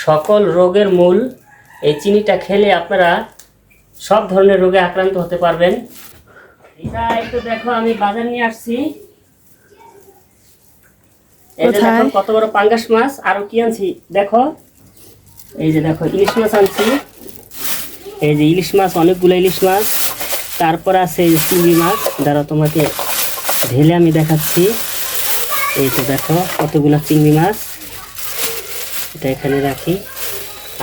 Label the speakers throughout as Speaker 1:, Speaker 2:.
Speaker 1: সকল রোগের মূল। এই চিনিটা খেলে আপনারা সব ধরনের রোগে আক্রান্ত হতে পারবেন। এটা একটু দেখো, আমি বাজার নিয়ে আসছি। এই যে দেখো কত বড় পাঙ্গাস মাছ। আর কি আনছি দেখো, এই যে দেখো ইলিশ মাছ আনছি। এই যে ইলিশ মাছ, অনেকগুলো ইলিশ মাছ। তারপর আছে এই চিংড়ি মাছ। দাঁড়াও তোমাকে ঢেলে আমি দেখাচ্ছি। এই তো দেখো কতগুলো চিংড়ি মাছ, এটা এখানে রাখি।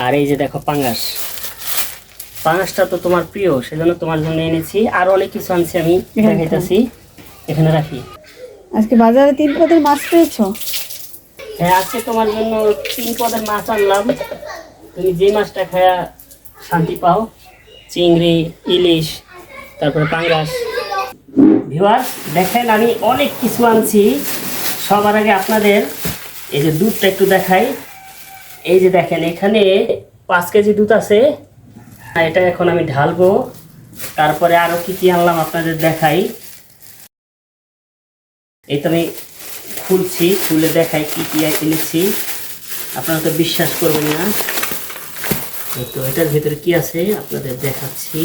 Speaker 1: আর এই যে দেখো পাঙ্গাস। পাঙ্গাসটা তো তোমার প্রিয়, সেজন্য তোমার জন্য এনেছি। আর অনেক কিছু আনছি, আমি দেখাইতেছি। এখানে রাখি।
Speaker 2: আজকে বাজারে 3 পদের মাছ পেয়েছো?
Speaker 1: হ্যাঁ, আজকে তোমার জন্য 3 পদের মাছ আনলাম। তুমি যে মাছটা খায়া শান্তি পাও, চিংড়ি, ইলিশ, তারপরে পাঙ্গাস। ভিউয়ার্স দেখেন, আমি অনেক কিছু আনছি। সবার আগে আপনাদের এই যে দুধটা একটু দেখাই। এই যে দেখেন, এখানে 5 কেজি দুধ আছে। এটা এখন আমি ঢালবো। তারপরে আরো কি কি আনলাম আপনাদের দেখাই। এই তো আমি খুলছি, খুলে দেখাই কি কি এনেছি। আপনারা তো বিশ্বাস করবেন না। তো এটার ভিতরে কি আছে আপনাদের দেখাচ্ছি।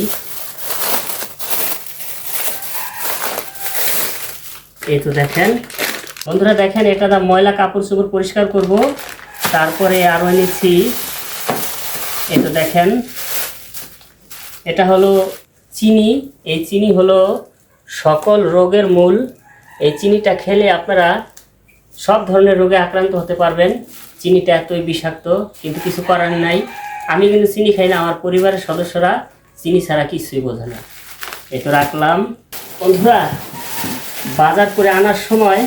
Speaker 1: এই তো দেখেন বন্ধুরা, দেখেন এটা দা ময়লা কাপড় চোপড় পরিষ্কার করব। তারপরে আরো এনেছি। এই তো দেখেন, এটা হলো চিনি। এই চিনি হলো সকল রোগের মূল। এই চিনিটা খেলে আপনারা সব ধরনের রোগে আক্রান্ত হতে পারবেন। চিনিটা এতই বিষাক্ত, কিন্তু কিছু করার নাই। আমি কিন্তু চিনি খাই না, আমার পরিবারের সদস্যরা চিনি ছাড়া কিছুই বোঝে না। এই তো রাখলাম। বন্ধুরা, বাজার করে আনার সময়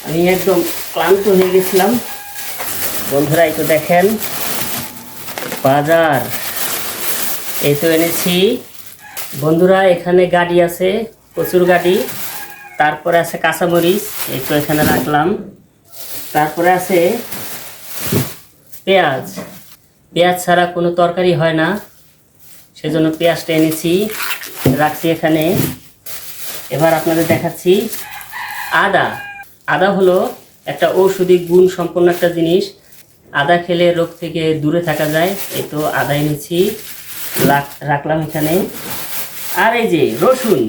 Speaker 1: আমি একদম ক্লান্ত হয়ে গেছিলাম। বন্ধুরা এই তো দেখেন বাজার, এই তো এনেছি। বন্ধুরা এখানে গাড়ি আছে, প্রচুর গাড়ি। তারপরে আছে কাঁচামরিচ, এই তো এখানে রাখলাম। তারপরে আছে পেঁয়াজ। পেঁয়াজ ছাড়া কোনো তরকারি হয় না, সেজন্য পেঁয়াজটা এনেছি, রাখছি এখানে। এবার আপনাদের দেখাচ্ছি আদা। আদা হলো একটা ঔষধি গুণ সম্পন্ন একটা জিনিস। আদা খেলে রোগ থেকে দূরে থাকা যায়। এই তো আদা এনেছি, রাখলাম এখানে। আর এই যে রসুন,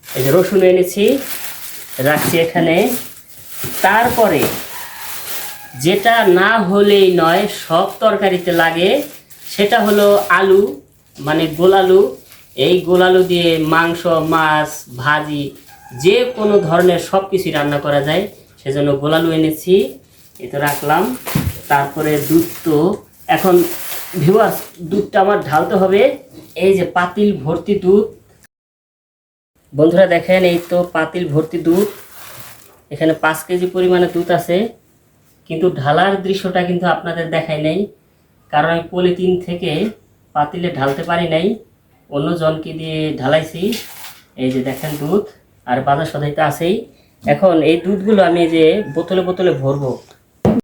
Speaker 1: এই যে রসুন এনেছি, রাখছি এখানে। তারপরে যেটা না হলেই নয়, সব তরকারিতে লাগে, সেটা হলো আলু, মানে গোলালু। এই গোলালু দিয়ে মাংস, মাছ, ভাজি, যে কোনো ধরনের সব কিছুই রান্না করা যায়, সেজন্য গোলালু এনেছি। এই তো রাখলাম। তারপরে দুধ, তো এখন ভিউয়ার্স দুধটা আমার ঢালতে হবে। এই যে পাতিল ভর্তি দুধ। বন্ধুরা দেখেন, এই তো পাতিল ভর্তি দুধ। এখানে 5 কেজি পরিমাণে দুধ আছে, কিন্তু ঢালার দৃশ্যটা কিন্তু আপনাদের দেখাই নাই, কারণ আমি পলিথিন থেকে পাতিলে ঢালতে পারি নাই, অন্য জনকে দিয়ে ঢালাইছি। এই যে দেখেন দুধ, আর বাজার সদাইতে আছেই। এখন এই দুধগুলো আমি এই যে বোতলে বোতলে ভরবো।